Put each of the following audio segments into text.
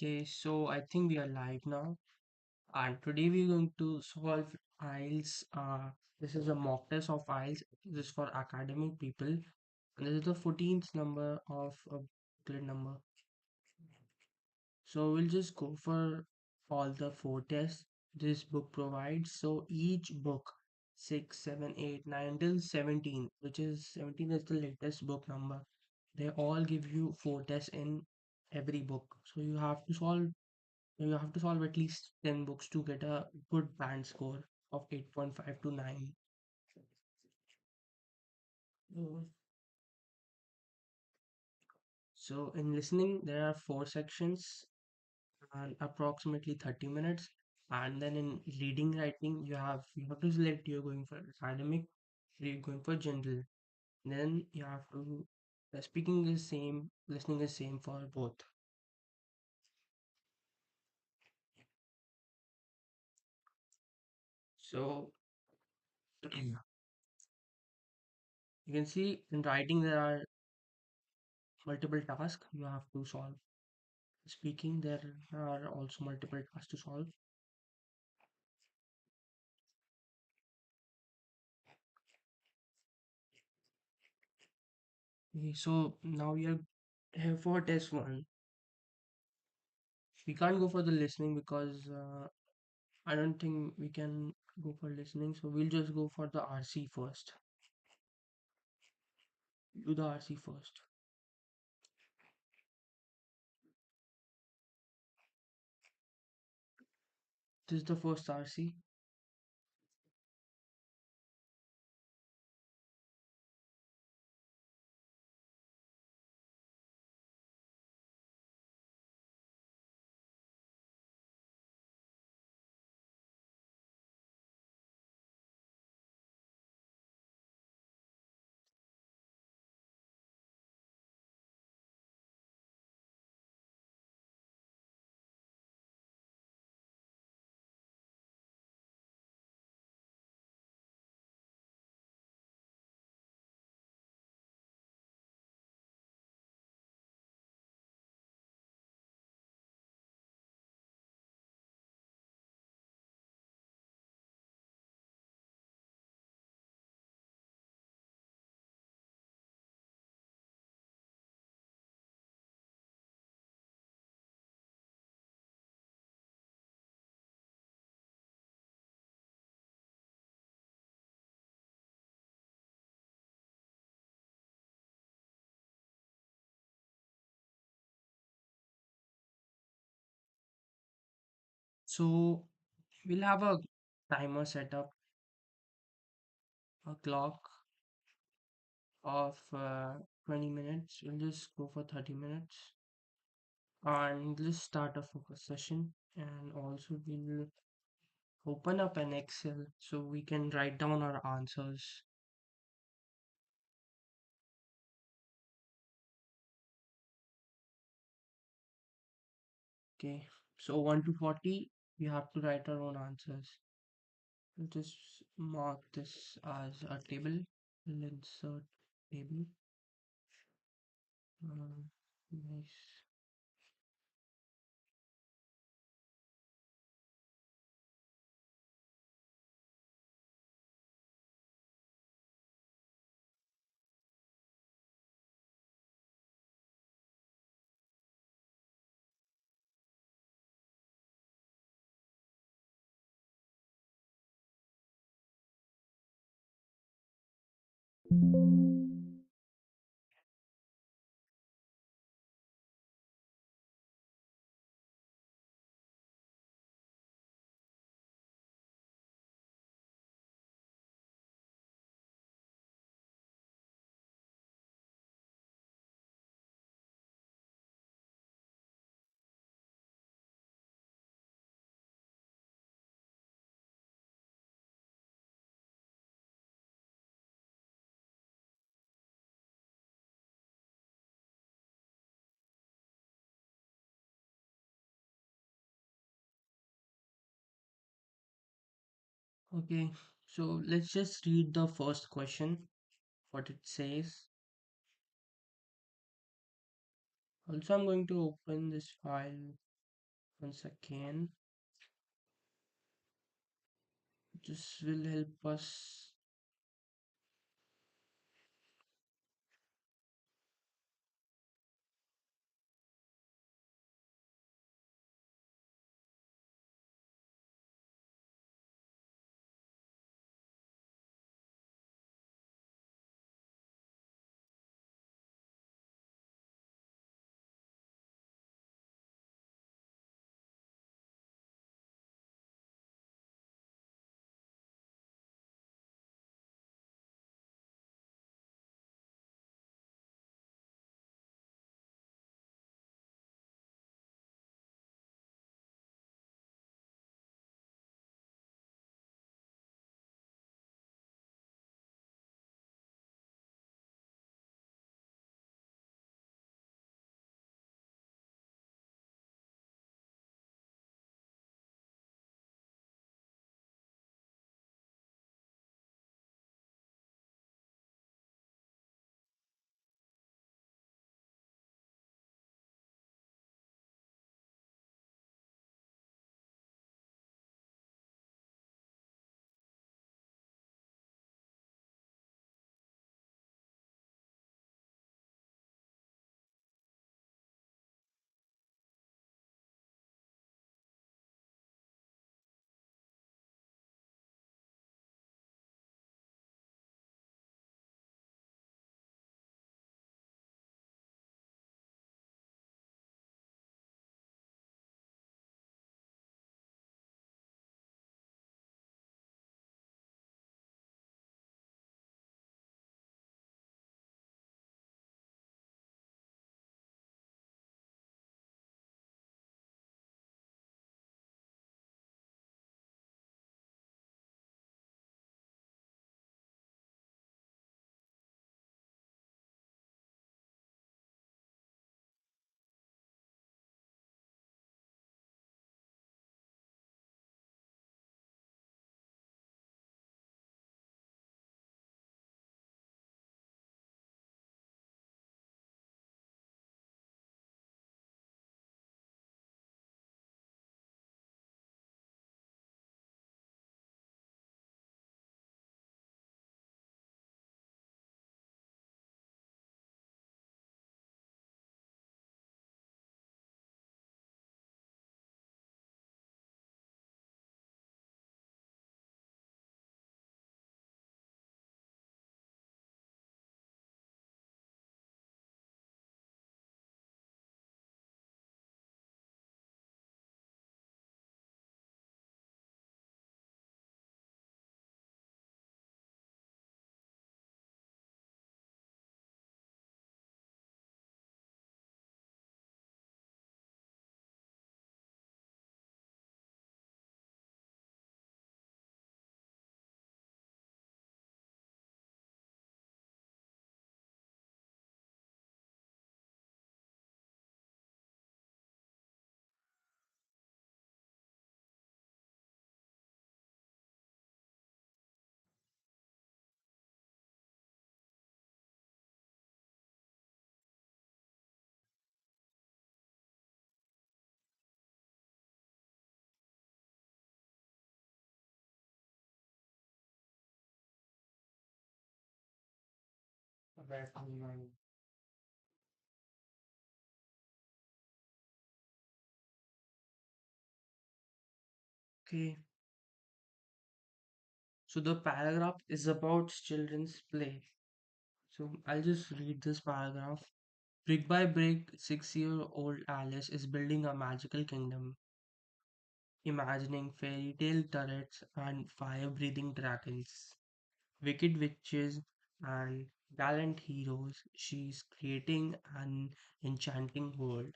Okay, so I think we are live now, and today we're going to solve IELTS. This is a mock test of IELTS. This is for academic people, and this is the 14th number of a booklet number. So we'll just go for all the four tests this book provides. So each book, 6, 7, 8, 9 till 17, which is 17 is the latest book number. They all give you four tests in every book. So you have to solve at least 10 books to get a good band score of 8.5 to 9. Mm. So in listening, there are four sections and approximately 30 minutes. And then in reading, writing, you have to select you're going for academic, or you're going for general. Then you have to speaking is same, listening is same for both. So you can see in writing there are multiple tasks you have to solve. Speaking, there are also multiple tasks to solve. Okay, so now we are here for test one. We can't go for the listening because I don't think we can go for listening. So we'll just go for the RC first. Do the RC first. This is the first RC. So we'll have a timer set up, a clock of 20 minutes. We'll just go for 30 minutes and let's start a focus session. And also we'll open up an Excel so we can write down our answers. Okay, so 1 to 40, we have to write our own answers. We'll just mark this as a table. We'll insert table. Nice. Okay, so let's just read the first question, what it says. Also, I'm going to open this file. once again. This will help us. Okay, so the paragraph is about children's play. So I'll just read this paragraph. Brick by brick, 6-year-old Alice is building a magical kingdom, imagining fairy tale turrets and fire breathing dragons, wicked witches, and gallant heroes. She's creating an enchanting world.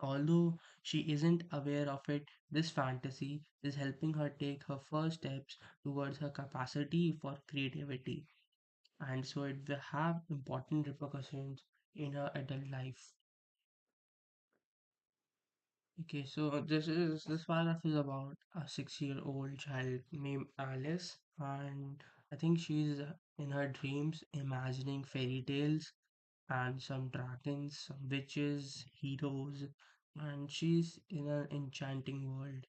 Although she isn't aware of it, this fantasy is helping her take her first steps towards her capacity for creativity, and so it will have important repercussions in her adult life. Okay, so this paragraph is about a 6-year-old child named Alice, and I think she's in her dreams imagining fairy tales and some dragons, some witches, heroes, and she's in an enchanting world.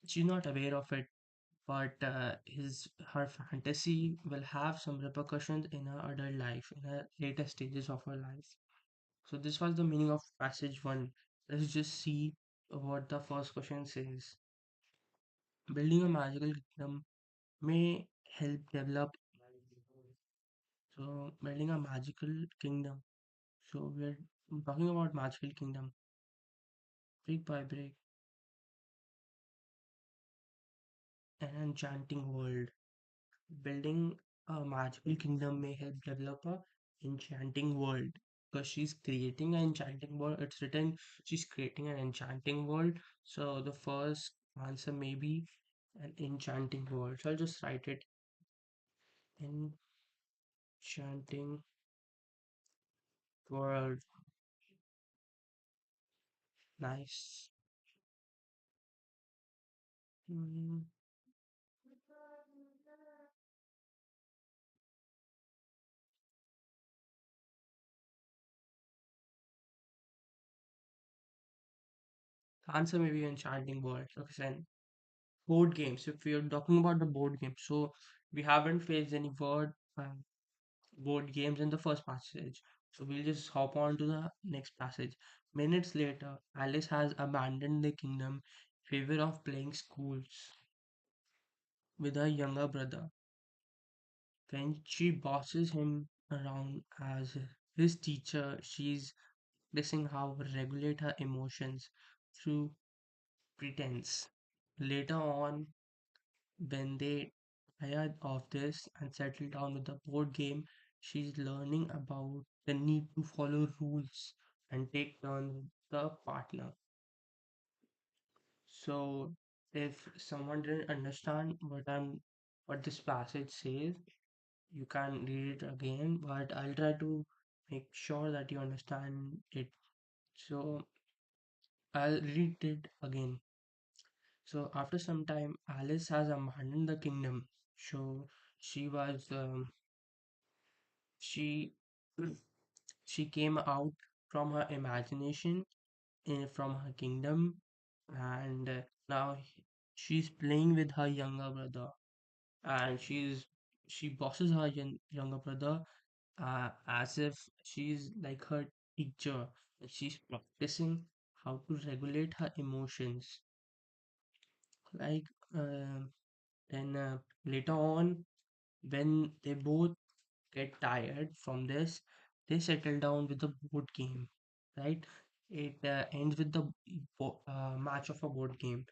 She's not aware of it, but his her fantasy will have some repercussions in her adult life, in her later stages of her life. So this was the meaning of passage one. Let's just see what the first question says. Building a magical kingdom may help develop. So building a magical kingdom. So we're talking about magical kingdom. Brick by brick, an enchanting world. Building a magical kingdom may help develop a enchanting world because she's creating an enchanting world. It's written she's creating an enchanting world. So the first answer may be an enchanting world. So I'll just write it enchanting world. Nice. Mm, answer may be enchanting world. Okay, then board games. If we are talking about the board game, so we haven't faced any board games in the first passage. So we'll just hop on to the next passage. Minutes later, Alice has abandoned the kingdom in favor of playing schools with her younger brother. When she bosses him around as his teacher, she's guessing how to regulate her emotions through pretense. Later on, when they tired of this and settle down with the board game, she's learning about the need to follow rules and take turns with the partner. So if someone didn't understand what this passage says, you can read it again, but I'll try to make sure that you understand it. So I'll read it again. So after some time, Alice has abandoned the kingdom. So she was she she came out from her imagination from her kingdom, and now she's playing with her younger brother, and she bosses her younger brother as if she's like her teacher, and she's practicing how to regulate her emotions. Like then later on, when they both get tired from this, they settle down with the board game, right? It ends with the match of a board game,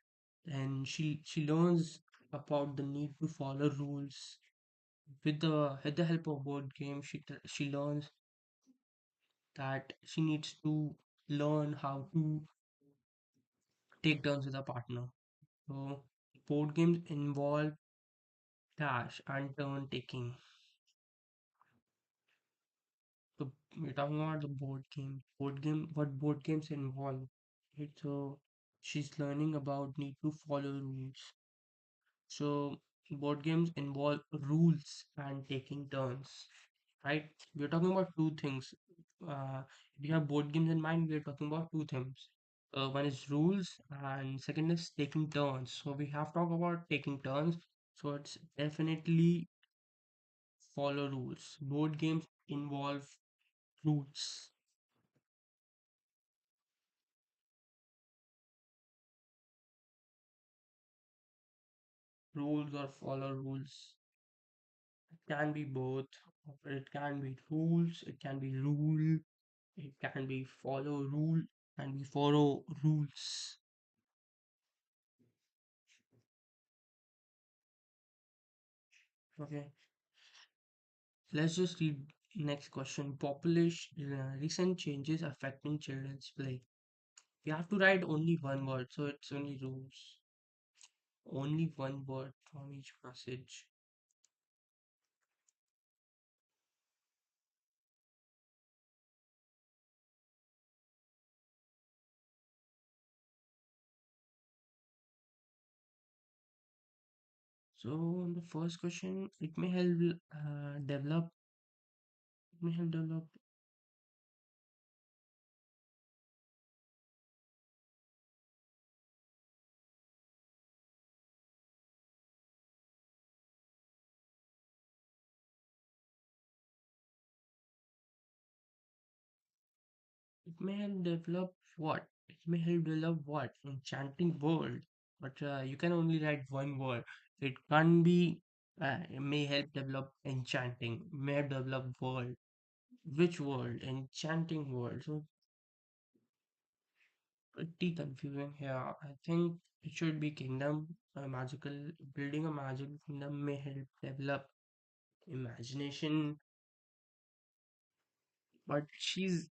and she learns about the need to follow rules with the help of board game. She learns that she needs to learn how to take turns with a partner. So board games involve dash and turn taking. So we're talking about the board game. What board games involve? Right? So she's learning about need to follow rules. So board games involve rules and taking turns. Right? We're talking about two things. If you have board games in mind, we're talking about two things. One is rules, and second is taking turns. So we have talked about taking turns. So it's definitely follow rules. Board games involve rules. Rules or follow rules. It can be both. It can be rules, it can be rule, it can be follow rule, and we follow rules. Okay, let's just read next question. Population recent changes affecting children's play. You have to write only one word, so it's only rules. Only one word from each passage. So the first question, it may help develop. It may help develop may help develop what? It may help develop what? Enchanting world. But you can only write one word. It can't be. It may help develop enchanting. May help develop world. Which world? Enchanting world. So pretty confusing here. I think it should be kingdom. A magical building a magical kingdom may help develop imagination, but she's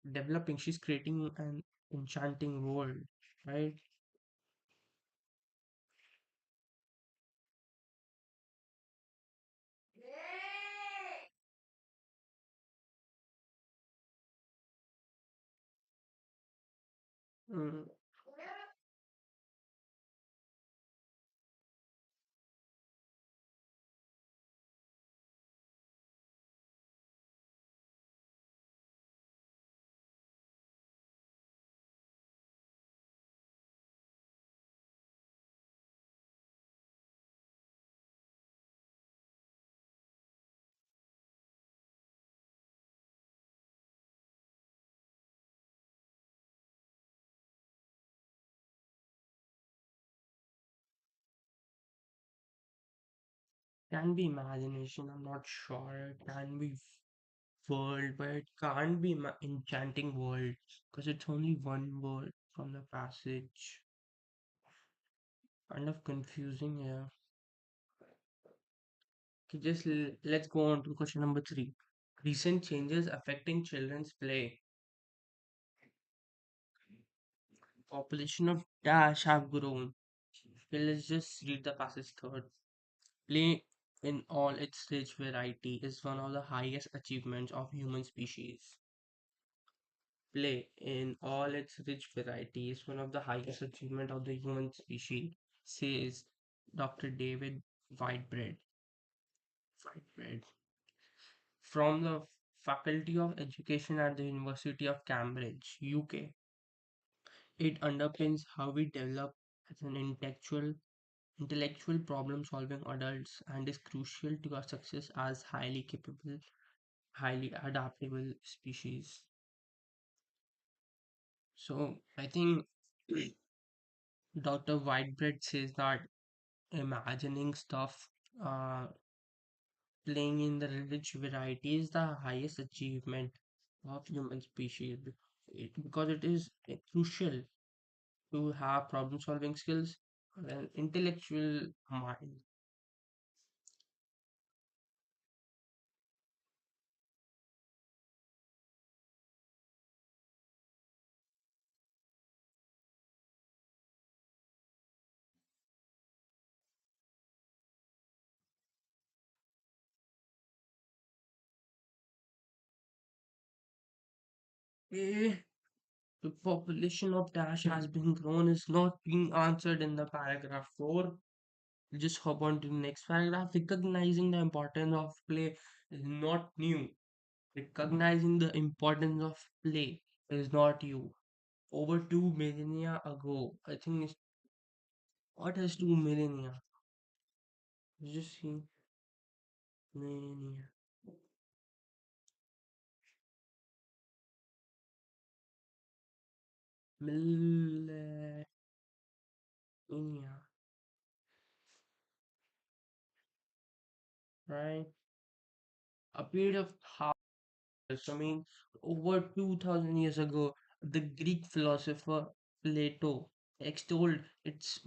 creating an enchanting world, right? Mm, can be imagination. I'm not sure. It can be world, but it can't be enchanting world because it's only one word from the passage. Kind of confusing here. Okay, let's go on to question number three. Recent changes affecting children's play. Population of dash have grown. Okay, let's just read the passage third. Play in all its rich variety is one of the highest achievements of human species. Play in all its rich variety is one of the highest achievement of the human species, says Dr. David Whitebread. Whitebread from the Faculty of Education at the University of Cambridge, UK. It underpins how we develop as an intellectual problem-solving adults and is crucial to our success as highly capable, highly adaptable species. So I think Dr. Whitebread says that imagining stuff, uh, playing in the rich variety is the highest achievement of human species because it is crucial to have problem solving skills and an intellectual mind. Eh, the population of Dash has been grown is not being answered in the paragraph 4. Just hop on to the next paragraph. Recognizing the importance of play is not new. Recognizing the importance of play is not you. Over 2 millennia ago, I think it's what is 2 millennia? Just see millennia. Millennia, right? A period of thousands. I mean, over 2000 years ago, the Greek philosopher Plato extolled its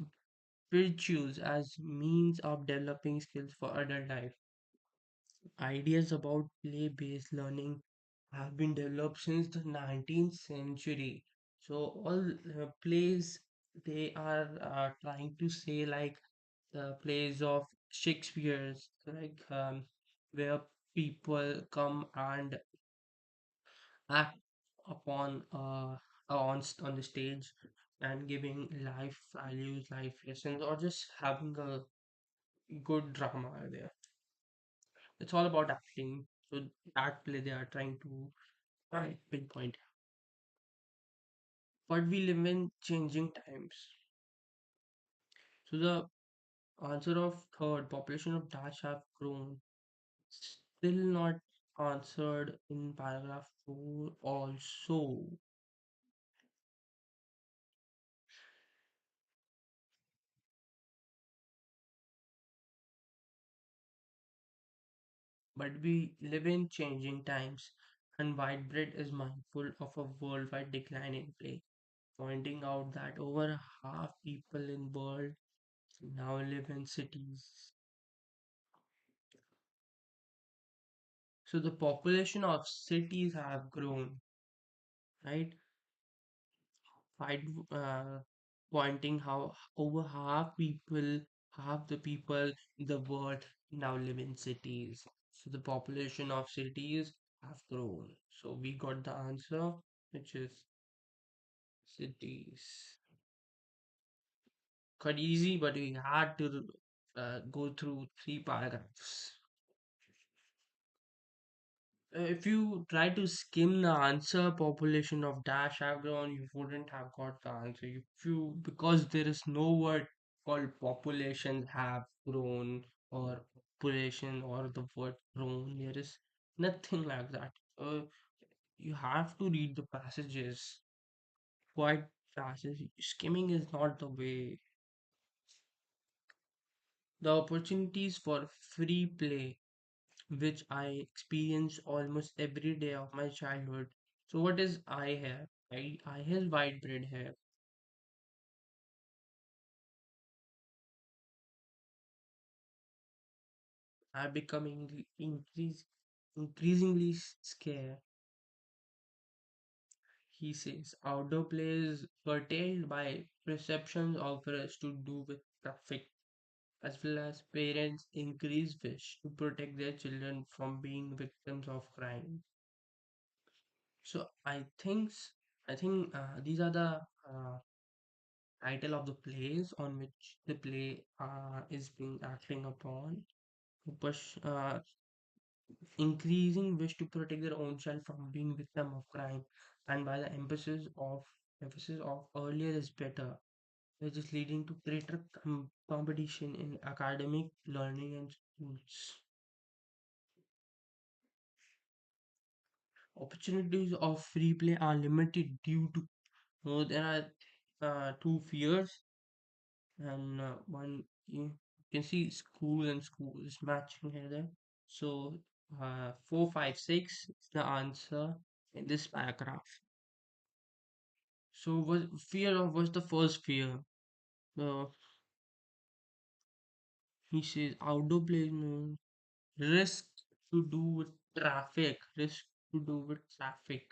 virtues as means of developing skills for adult life. Ideas about play-based learning have been developed since the 19th century. So all plays they are trying to say like the plays of Shakespeare's like where people come and act upon on the stage and giving life values, life lessons, or just having a good drama there. It's all about acting. So that play they are trying to pinpoint. But we live in changing times. So the answer of third, population of Dash have grown, still not answered in paragraph 4 also. But we live in changing times, and Whitebread is mindful of a worldwide decline in play, pointing out that over half people in world now live in cities. So the population of cities have grown, right? Right, pointing how over half the people in the world now live in cities. So the population of cities have grown. So we got the answer, which is cities. Quite easy, but we had to go through three paragraphs. If you try to skim the answer, population of dash have grown, you wouldn't have got the answer. If you because there is no word called population have grown or population or the word grown. There is nothing like that. You have to read the passages quite fast. Skimming is not the way. The opportunities for free play which I experience almost every day of my childhood. So what is I have? I have white bread hair. I'm becoming increasingly scared. He says outdoor play is curtailed by perceptions of us to do with traffic, as well as parents' increased wish to protect their children from being victims of crime. So I think these are the title of the plays on which the play is being acting upon. Push increasing wish to protect their own child from being victim of crime, and by the emphasis of earlier is better, which is leading to greater competition in academic learning and schools. Opportunities of free play are limited due to there are two fears and one you can see school and school is matching here. So 456 is the answer in this paragraph. So what fear of what's the first fear? Uh, he says outdoor play no, risk to do with risk to do with traffic,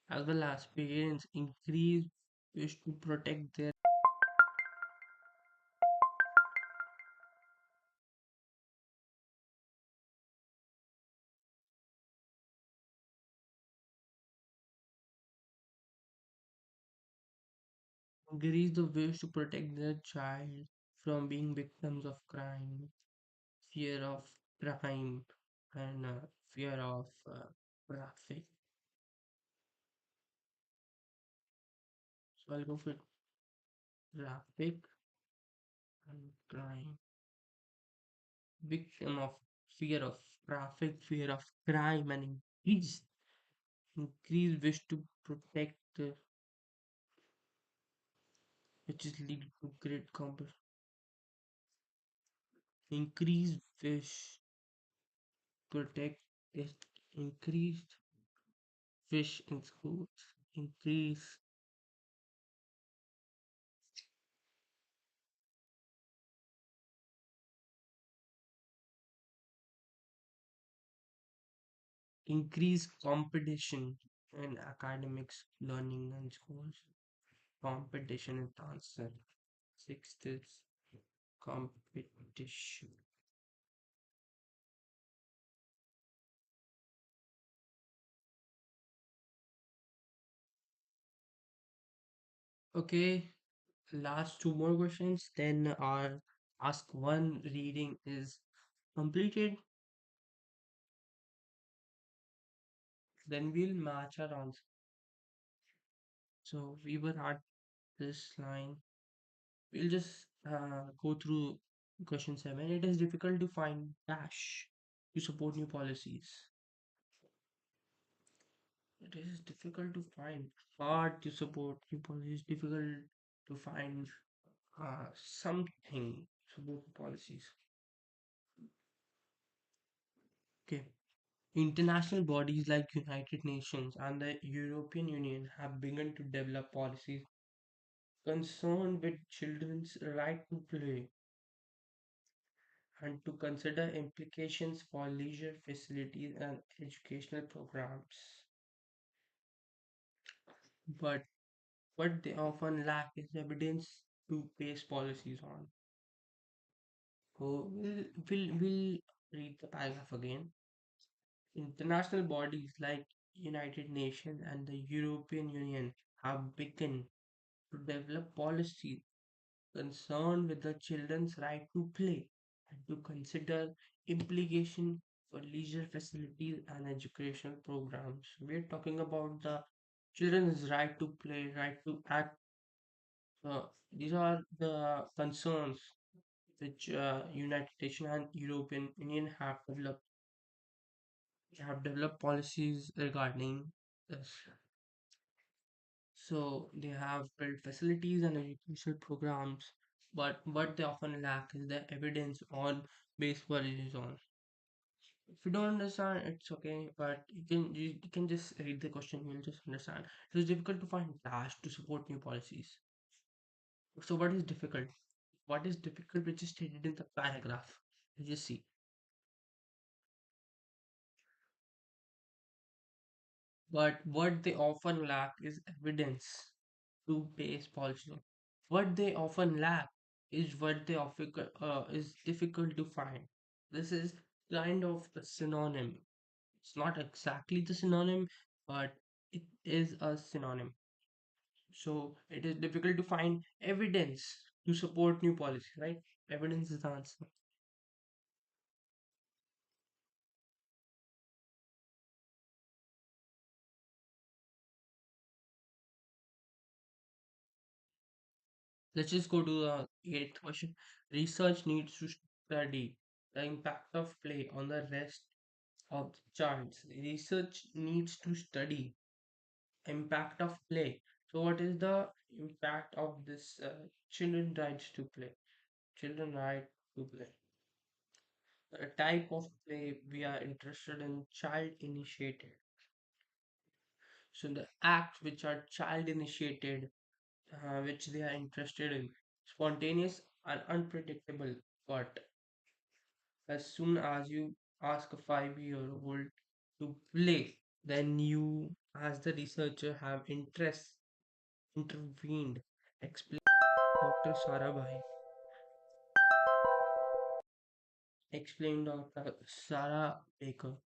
as well as parents increase wish to protect their increase the wish to protect their child from being victims of crime, fear of crime, and fear of traffic. So I'll go for traffic and crime. Victim of fear of traffic, fear of crime, and increased wish to protect, which is leading to great increased wish protect is increased wish in schools, increase increase competition in academics, learning, and schools. Competition is the answer. Sixth is competition. Okay, last two more questions. Then our ask one reading is completed. Then we'll match our answer. So we were at this line. We'll just go through question 7. It is difficult to find cash to support new policies. It is difficult to find hard to support new policies. Difficult to find something support policies. Okay. International bodies like United Nations and the European Union have begun to develop policies concerned with children's right to play and to consider implications for leisure facilities and educational programs. But what they often lack is evidence to base policies on. So we'll read the paragraph again. International bodies like United Nations and the European Union have begun to develop policies concerned with the children's right to play and to consider implication for leisure facilities and educational programs. We're talking about the children's right to play, right to act. These are the concerns which United Nations and European Union have developed policies regarding this. So they have built facilities and educational programs, but what they often lack is the evidence on base policies on. If you don't understand, it's okay, but you can just read the question, you'll just understand. It is difficult to find data to support new policies. So what is difficult? What is difficult which is stated in the paragraph? You just see. But what they often lack is evidence to base policy. What they often lack is what they often is difficult to find. This is kind of a synonym. It's not exactly the synonym, but it is a synonym. So it is difficult to find evidence to support new policy, right? Evidence is the answer. Let's just go to the eighth question. Research needs to study the impact of play on the rest of the charts. Research needs to study impact of play. So, what is the impact of this children rights to play? Children right to play. A type of play we are interested in child initiated. So, the acts which are child initiated, which they are interested in, spontaneous and unpredictable. But as soon as you ask a 5-year-old to play, then you, as the researcher, have intervened, explained Dr. Sarabhai, explained Dr. Sarah Baker,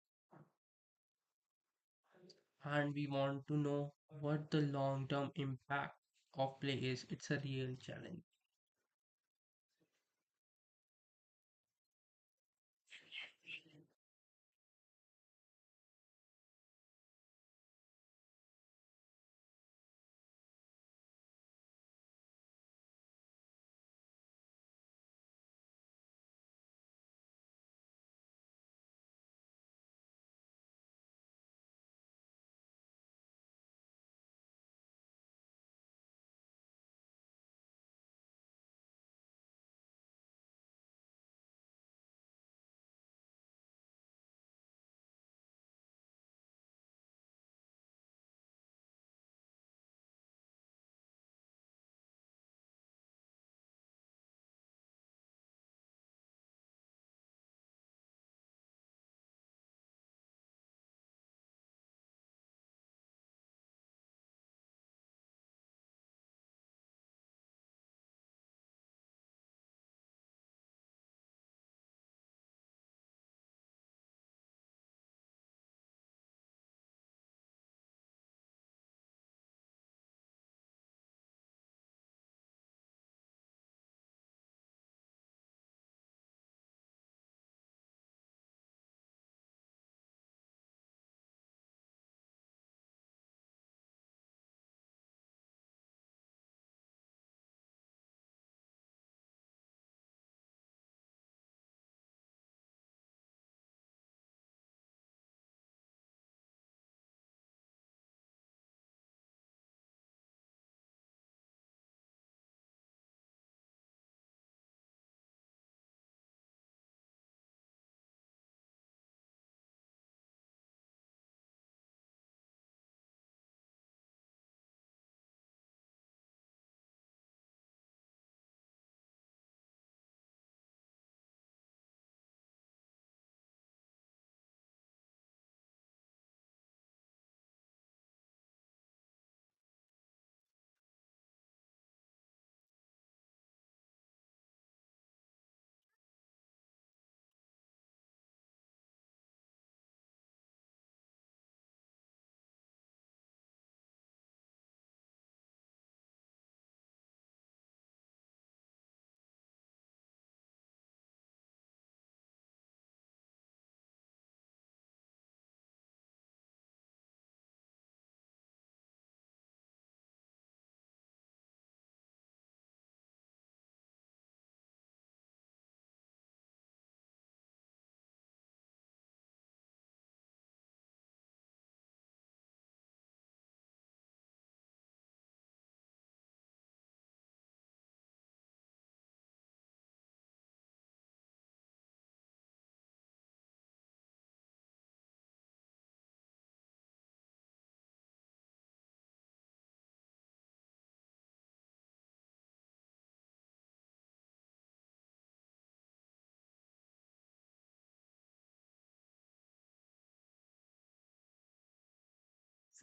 and we want to know what the long-term impact of play is. It's a real challenge.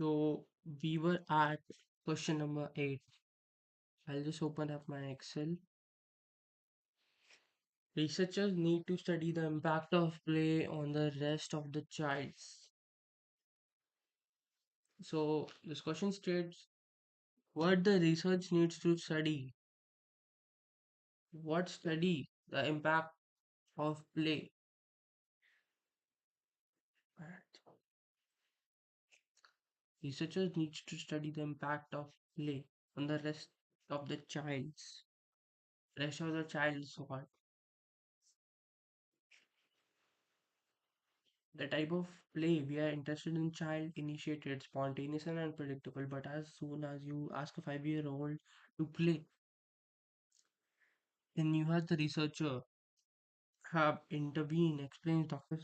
So we were at question number 8. I'll just open up my Excel. Researchers need to study the impact of play on the rest of the childs. So this question states what the research needs to study. What study the impact of play? Researchers need to study the impact of play on the rest of the childs. Rest of the child's what? The type of play we are interested in child initiated, spontaneous and unpredictable. But as soon as you ask a 5-year-old to play, then you have the researcher have intervened, explains Dr.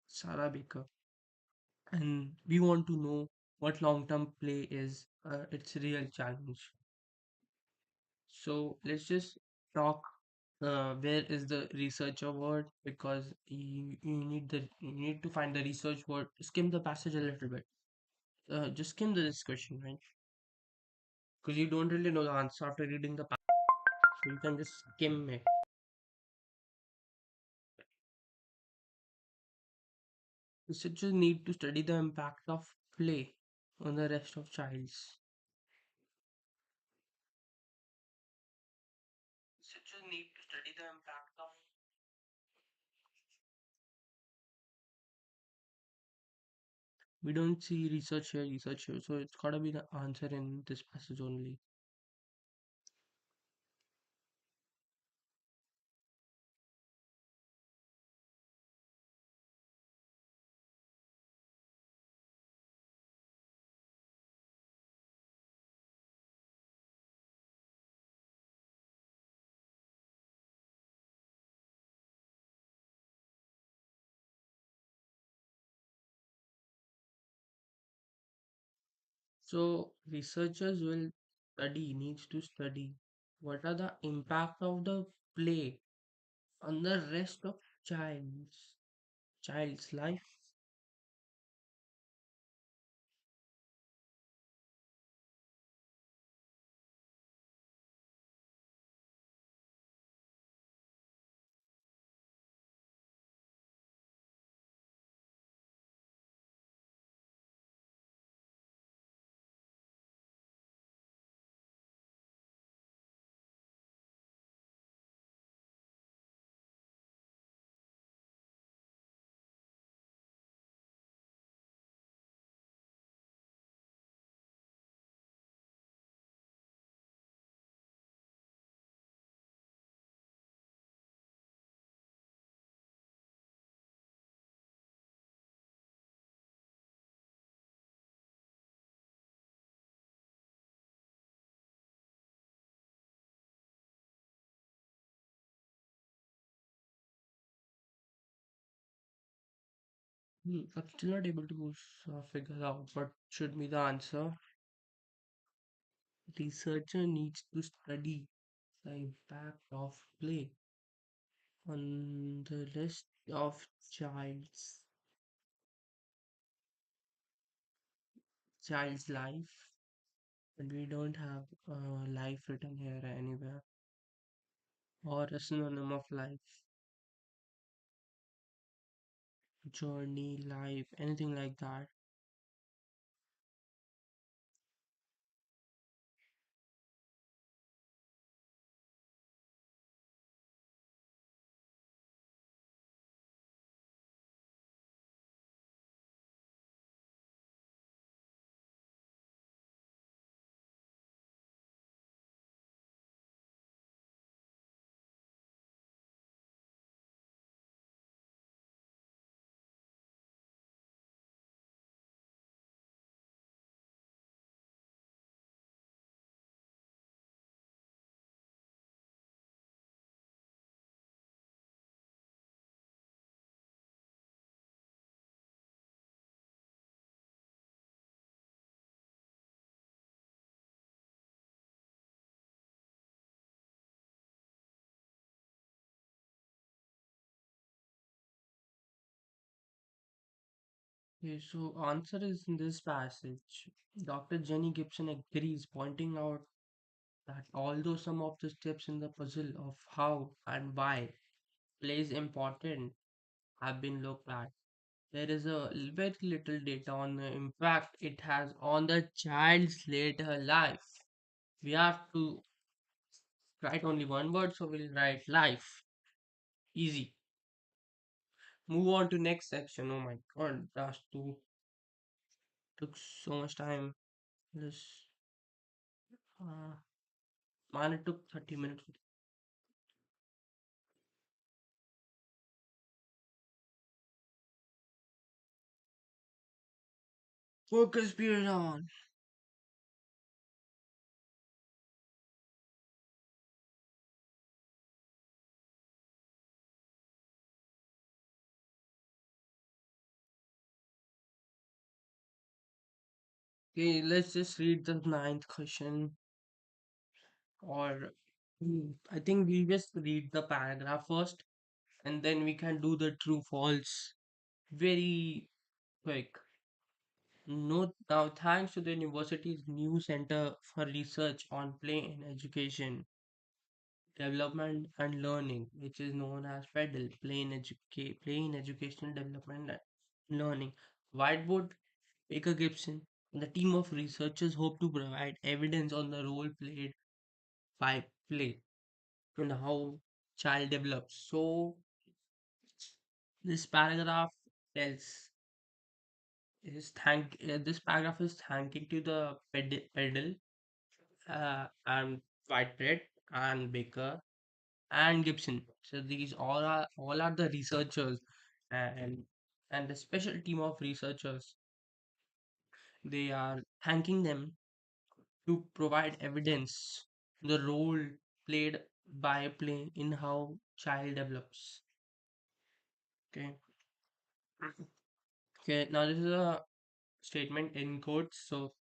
Sarah Baker. And we want to know what long-term play is, its real challenge. So let's just talk where is the researcher word because you need to find the research word. Skim the passage a little bit. Just skim this question, right? Because you don't really know the answer after reading the passage, so you can just skim it. Researchers need to study the impact of play on the rest of childs. Researchers need to study the impact of. We don't see research here, so it's gotta be the answer in this passage only. So researchers will needs to study what are the impact of the play on the rest of child's life. I'm still not able to figure out what should be the answer. Researcher needs to study the impact of play on the rest of child's life, and we don't have life written here anywhere or a synonym of life, journey, life, anything like that. Okay, so answer is in this passage. Dr. Jenny Gibson agrees, pointing out that although some of the steps in the puzzle of how and why play is important have been looked at, there is a very little data on the impact it has on the child's later life. We have to write only one word, so we'll write life. Easy. Move on to next section. Oh my god, that's too took so much time. This uh, man, it took 30 minutes. Focus period on. Okay, let's just read the ninth question. Or I think we just read the paragraph first, and then we can do the true false very quick. Note now, thanks to the university's new Center for Research on Play in Education, Development and Learning, which is known as PEDL, Play in Educational Development and Learning. Whiteboard, Baker Gibson, and the team of researchers hope to provide evidence on the role played by play and how child develops. So this paragraph tells this paragraph is thanking to the pedal and Whitebread and Baker and Gibson. So these all are the researchers and and the special team of researchers. They are thanking them to provide evidence the role played by play in how child develops. Okay. Okay. Now this is a statement in quotes. So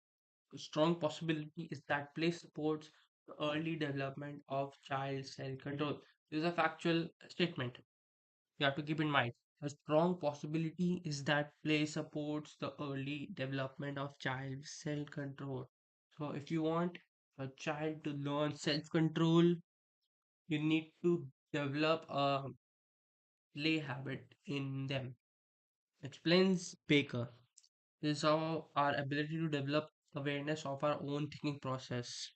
a strong possibility is that play supports the early development of child self-control. This is a factual statement. You have to keep in mind. A strong possibility is that play supports the early development of child self-control. So if you want a child to learn self-control, you need to develop a play habit in them. Explains Baker. This is how our ability to develop awareness of our own thinking process.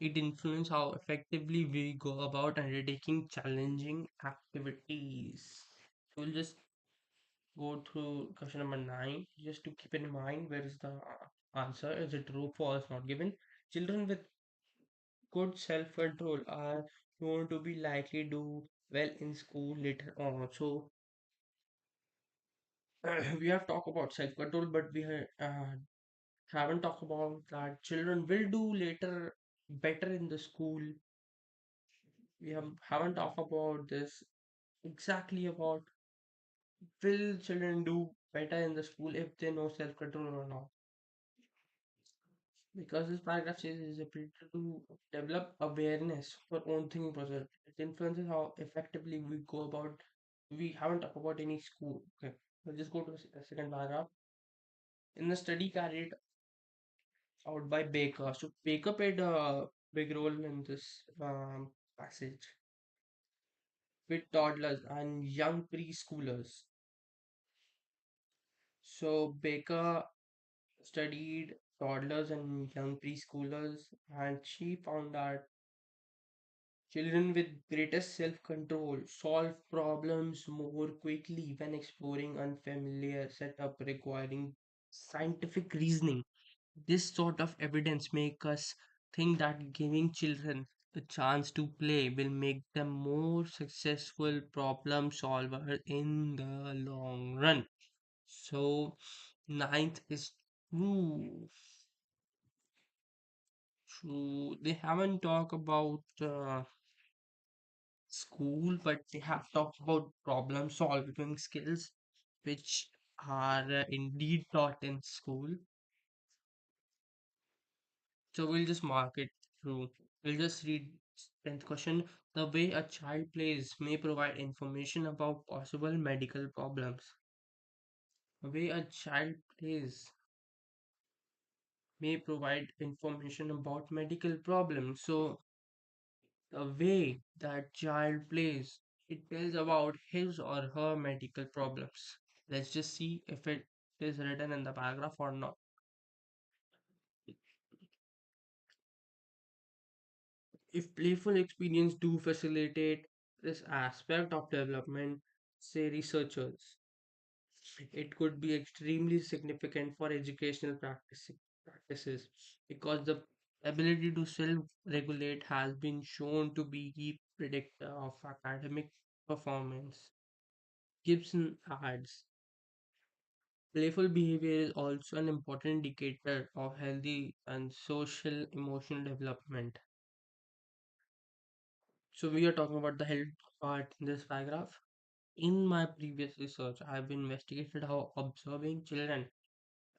It influences how effectively we go about undertaking challenging activities. So we'll just go through question number 9 just to keep in mind where is the answer. Is it true, false, not given? Children with good self-control are known to be likely do well in school later on. So we have talked about self-control, but haven't talked about that children will do later better in the school. Haven't talked about this exactly about will children do better in the school if they know self-control or not. Because this paragraph says is ability to develop awareness for own thinking process. It influences how effectively we go about. We haven't talked about any school. Okay, let's just go to the second paragraph. In the study carried out by Baker. So Baker played a big role in this passage with toddlers and young preschoolers. So Baker studied toddlers and young preschoolers, and she found that children with greater self-control solve problems more quickly when exploring unfamiliar setup requiring scientific reasoning. This sort of evidence makes us think that giving children the chance to play will make them more successful problem solvers in the long run. So, ninth is true. True. They haven't talked about school, but they have talked about problem solving skills, which are indeed taught in school. So we'll just mark it through. We'll just read 10th question. The way a child plays may provide information about possible medical problems. The way a child plays may provide information about medical problems. So the way that child plays, it tells about his or her medical problems. Let's just see if it is written in the paragraph or not. If playful experience do facilitate this aspect of development, say researchers, it could be extremely significant for practices because the ability to self-regulate has been shown to be key predictor of academic performance. Gibson adds, playful behavior is also an important indicator of healthy and social emotional development. So we are talking about the health part in this paragraph. In my previous research, I have investigated how observing children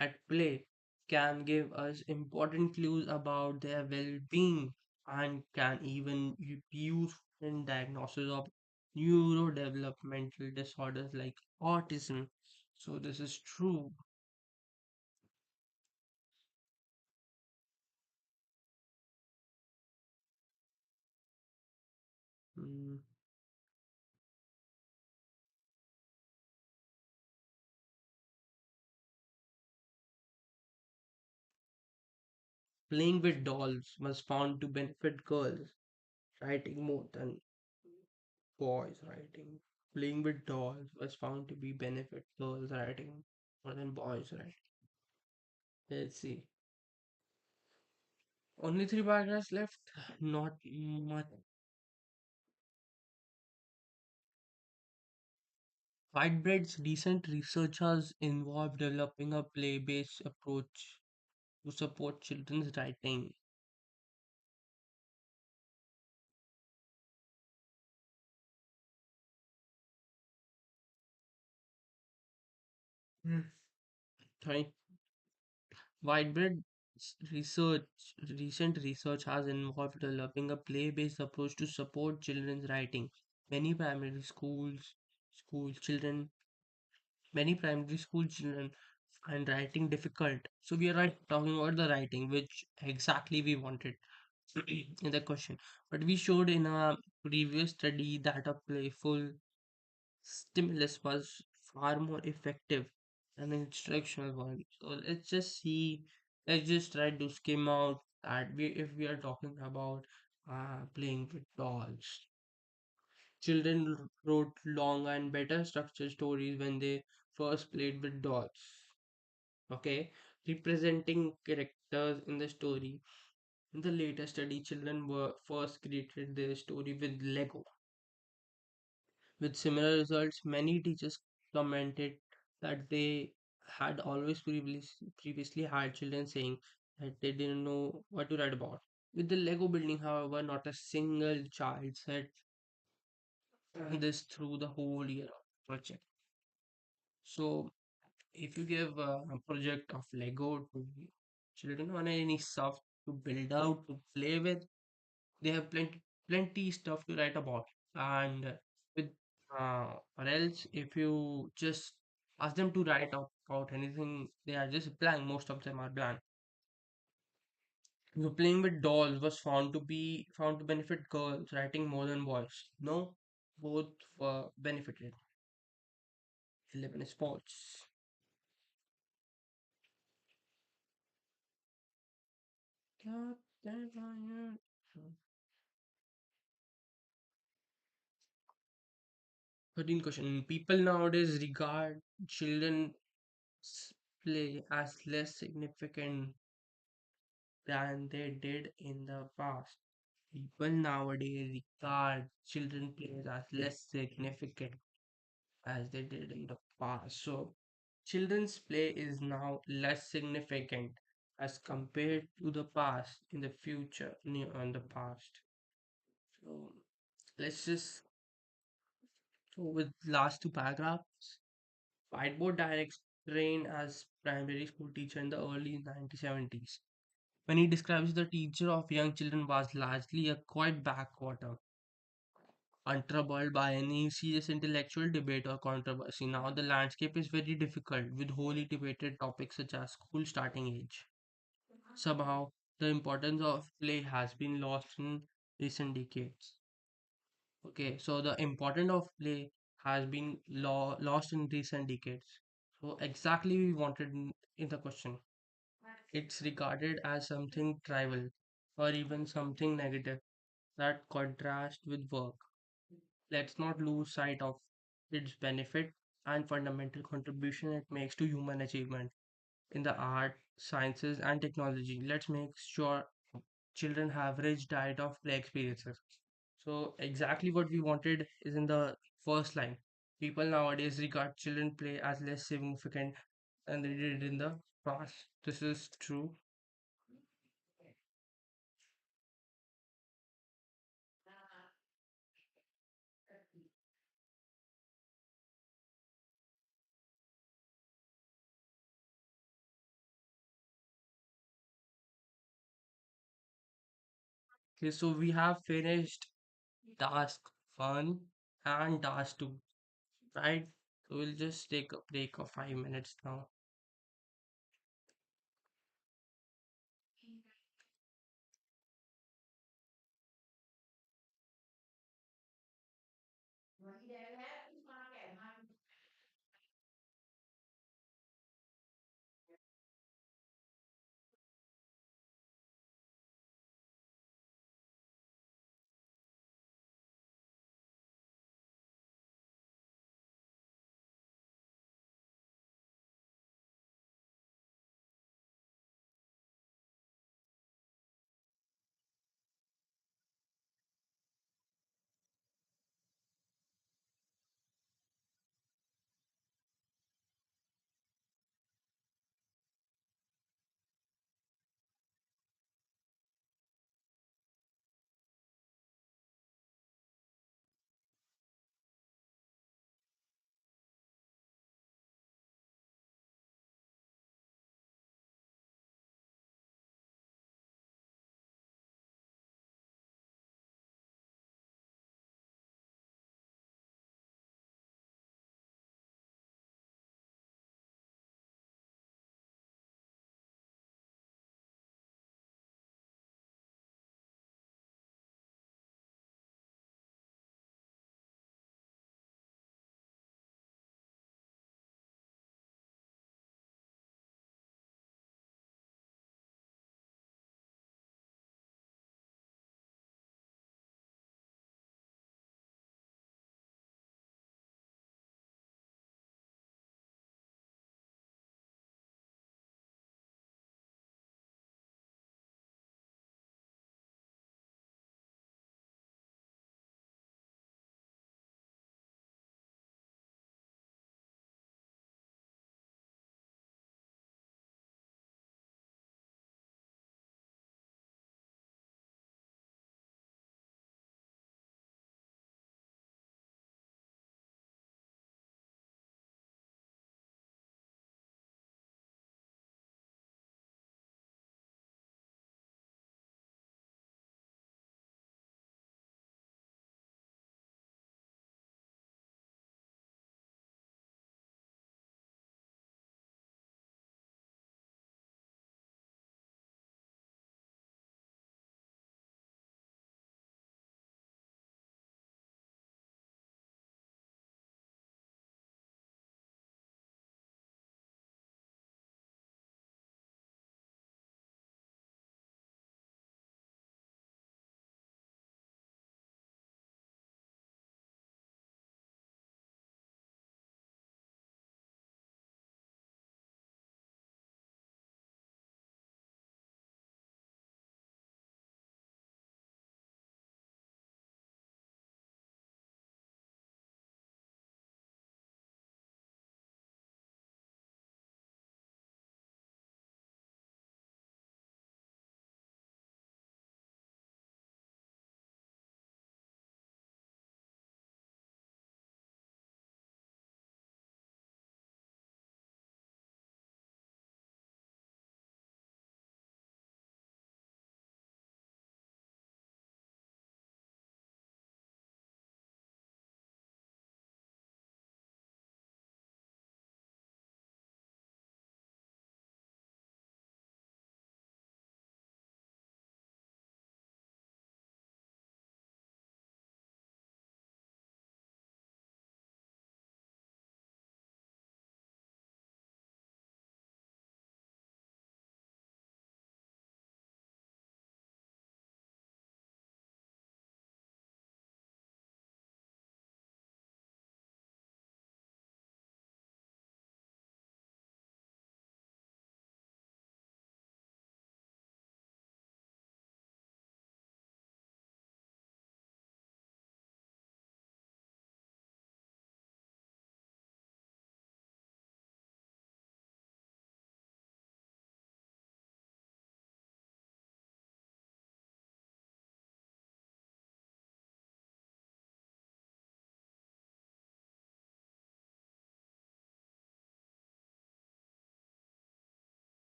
at play can give us important clues about their well-being and can even be used in diagnosis of neurodevelopmental disorders like autism. So this is true. Mm, Playing with dolls was found to benefit girls writing more than boys writing. Playing with dolls was found to be benefit girls writing more than boys writing. Let's see. Only three paragraphs left. Not much. Whitebread's recent research has involved developing a play-based approach to support children's writing. Hmm. Sorry. Whitebread's recent research has involved developing a play-based approach to support children's writing. Many primary school children, Many primary school children find writing difficult. So we are talking about the writing, which exactly we wanted in the question. But we showed in a previous study that a playful stimulus was far more effective than an instructional one. So let's just try to skim out that if we are talking about playing with dolls. Children wrote long and better structured stories when they first played with dolls. Okay, representing characters in the story. In the later study, children were first created their story with Lego. With similar results, many teachers commented that they had always previously had children saying that they didn't know what to write about. With the Lego building, however, not a single child said this through the whole year of project. So, if you give a project of Lego to children on any stuff to build out to play with, they have plenty stuff to write about. And with or else if you just ask them to write about anything, they are just blank. Most of them are blank. So playing with dolls was found to benefit girls writing more than boys. No, both were benefited. 11 sports. Captain Iron. 13 question. People nowadays regard children's play as less significant than they did in the past. People nowadays regard children plays as less significant as they did in the past. So, children's play is now less significant as compared to the past in the future, near on the past. So, let's just go with last two paragraphs. Whiteboard directs trained as primary school teacher in the early 1970s. When he describes the teacher of young children was largely a quite backwater. untroubled by any serious intellectual debate or controversy. Now, the landscape is very difficult with wholly debated topics such as school starting age. Somehow, the importance of play has been lost in recent decades. Okay, so the importance of play has been lost in recent decades. So, exactly we wanted in the question. It's regarded as something trivial or even something negative that contrasts with work. Let's not lose sight of its benefit and fundamental contribution it makes to human achievement in the art, sciences, and technology. Let's make sure children have rich diet of play experiences. So exactly what we wanted is in the first line. People nowadays regard children play as less significant than they did in the past. This is true. Okay, so we have finished task 1 and task 2, right? So we'll just take a break of 5 minutes now.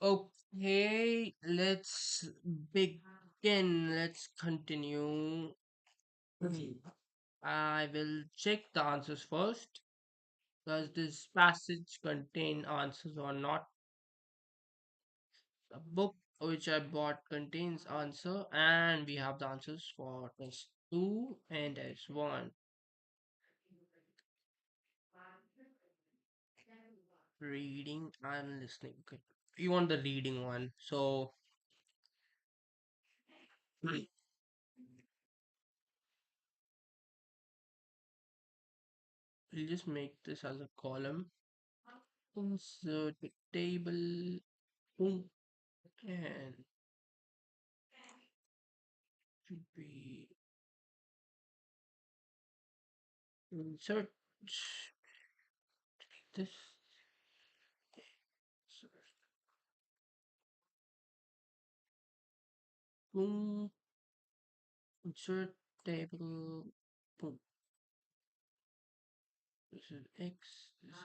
Okay, let's begin. Let's continue. I will check the answers first. Does this passage contain answers or not? The book which I bought contains answer, and we have the answers for test 2 and test 1. Reading and listening. Okay. You want the reading one. So we'll just make this as a column. So the table boom, and should be insert this. Boom, insert table. Boom. This is X. This is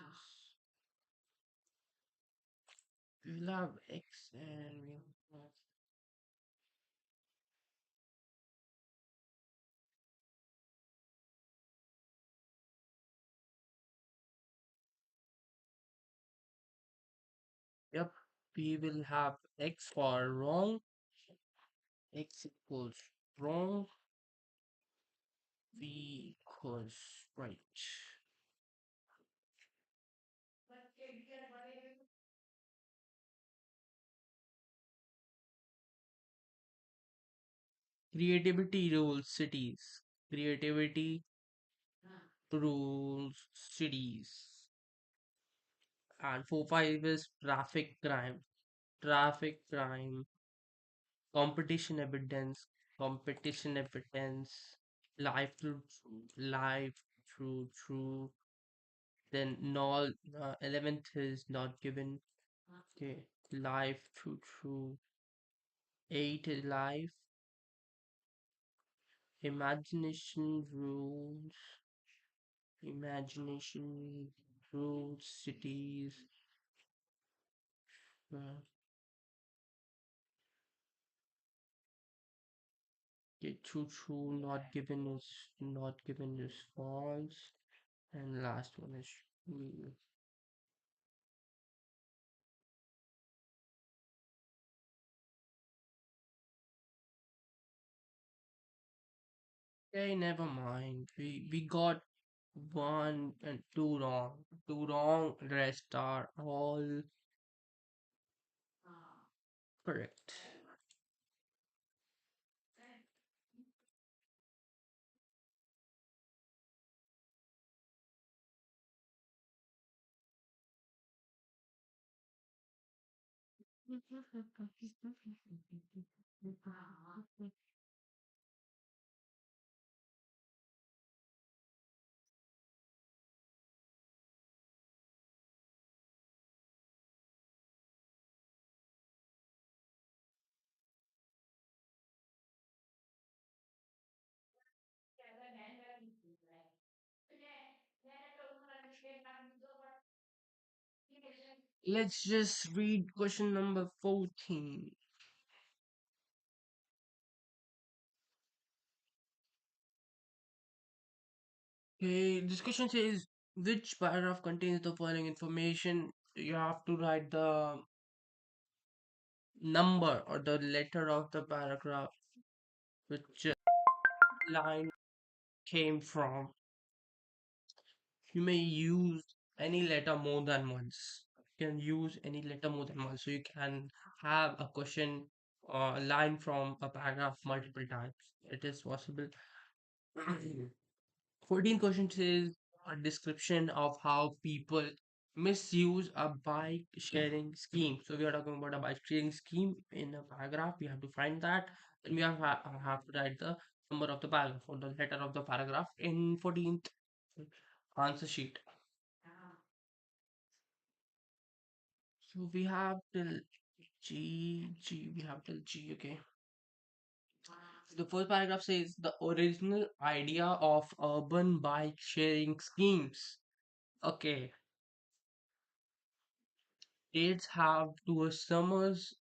we'll have X and we'll have yep. We will have X for wrong. X equals wrong. V equals right. Creativity rules cities. Creativity rules cities. And 4-5 is traffic crime. Traffic crime. Competition evidence. Competition evidence. Life through life through true. Then null. 11th is not given. Okay. Life through true. 8 is life. Imagination rules. Imagination rules cities. Uh, okay, true, true, not given is false. And last one is true. Okay, never mind. We got one and two wrong. Two wrong. Rest are all correct. Let's just read question number 14. Okay, this question says which paragraph contains the following information? You have to write the number or the letter of the paragraph which line came from. You may use any letter more than once. You can use any letter more than once. So you can have a question or a line from a paragraph multiple times. It is possible. 14 questions is a description of how people misuse a bike sharing scheme. So we are talking about a bike sharing scheme in a paragraph. We have to find that. Then we have to write the number of the paragraph or the letter of the paragraph in 14th answer sheet. So we have till we have till G, okay. The first paragraph says the original idea of urban bike sharing schemes. Okay, dates have to a summer's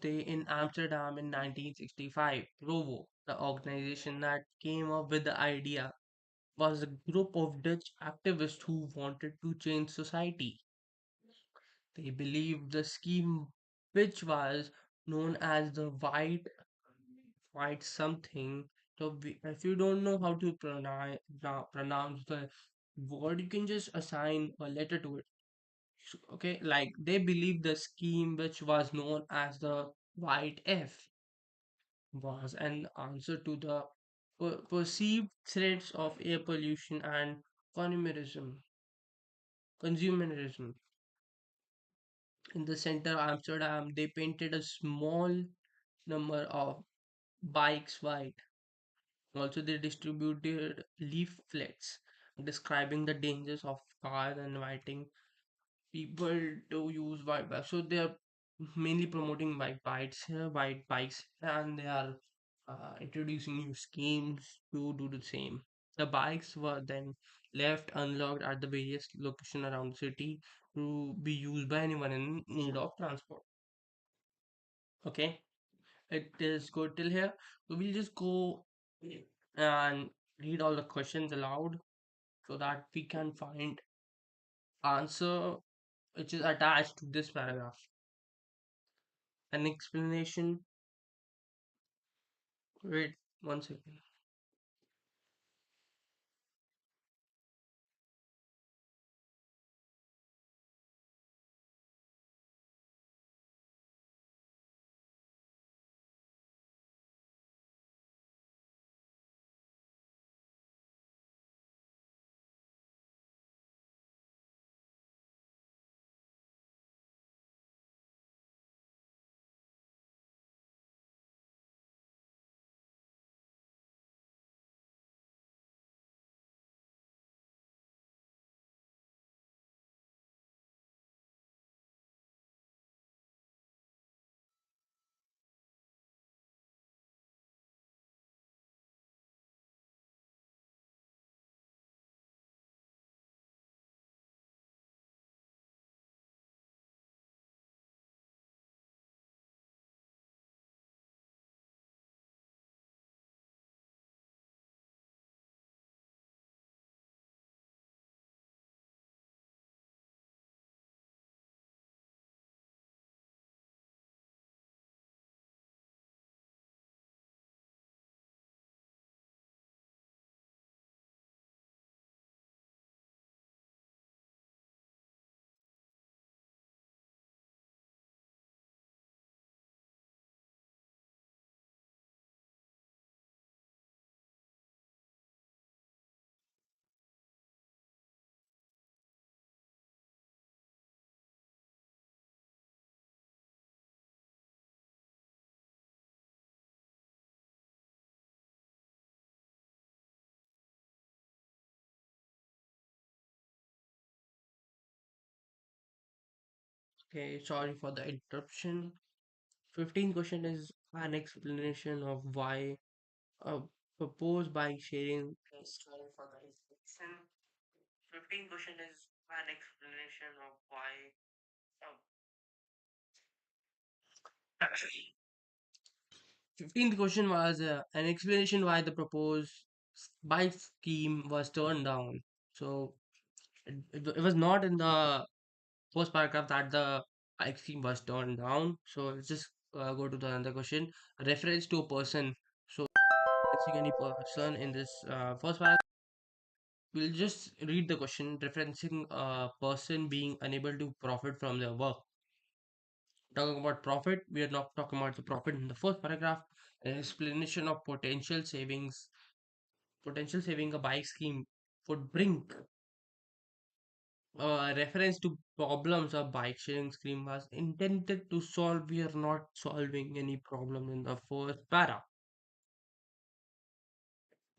day in Amsterdam in 1965. Provo, the organization that came up with the idea, was a group of Dutch activists who wanted to change society. They believed the scheme, which was known as the white something. So if you don't know how to pronounce the word, you can just assign a letter to it. Okay, like they believed the scheme, which was known as the white F, was an answer to the perceived threats of air pollution and consumerism. Consumerism. In the center of Amsterdam, they painted a small number of bikes white. Also, they distributed leaflets describing the dangers of cars and inviting people to use white bikes. So they are mainly promoting white bikes, and they are introducing new schemes to do the same. The bikes were then left unlocked at the various locations around the city to be used by anyone in need of transport. Okay, it is good till here. So we'll just go and read all the questions aloud so that we can find answer which is attached to this paragraph. An explanation. Wait 1 second. Okay, sorry for the interruption. 15th question is an explanation of why a proposed bike sharing is. Sorry for the interruption. 15th question is an explanation of why. uh, 15th question was an explanation why the proposed bike scheme was turned down. So it was not in the first paragraph that the bike scheme was turned down. So let's just go to the another question. Reference to a person. So referencing any person in this first paragraph. We'll just read the question. Referencing a person being unable to profit from their work. Talking about profit, we are not talking about the profit in the first paragraph. An explanation of potential saving a bike scheme would bring a reference to problems a bike sharing scheme was intended to solve. We are not solving any problem in the first para.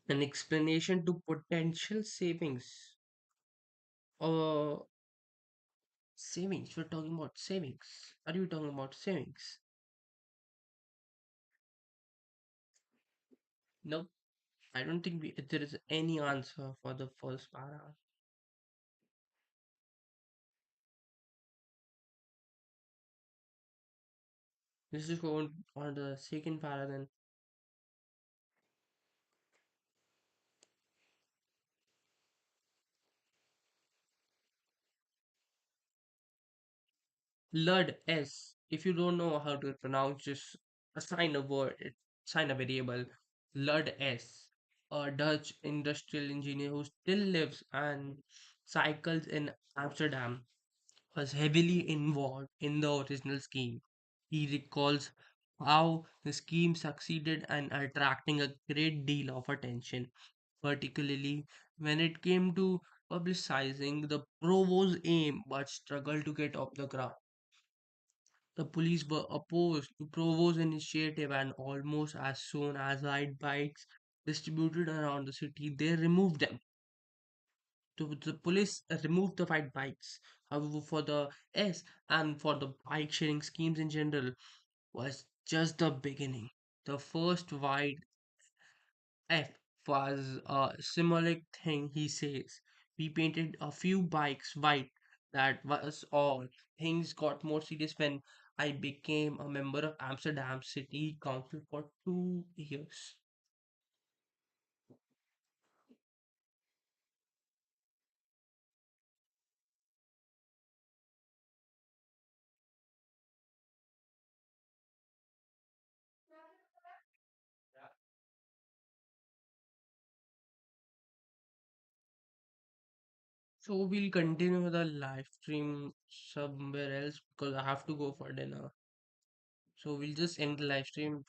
An explanation to potential savings. Uh, savings. We're talking about savings. Are you talking about savings? Nope. I don't think there is any answer for the first para. Let's just go on the second para then. Lud S. If you don't know how to pronounce, just assign a word, assign a variable. Lud S, a Dutch industrial engineer who still lives and cycles in Amsterdam, was heavily involved in the original scheme. He recalls how the scheme succeeded in attracting a great deal of attention, particularly when it came to publicizing the provost's aim but struggled to get off the ground. The police were opposed to Provost's initiative, and almost as soon as light bikes distributed around the city, they removed them. The police removed the white bikes. However, for the S and for the bike sharing schemes in general, was just the beginning. The first white F was a symbolic thing, he says. We painted a few bikes white. That was all. Things got more serious when I became a member of Amsterdam City Council for 2 years. So we'll continue the live stream somewhere else because I have to go for dinner. So we'll just end the live stream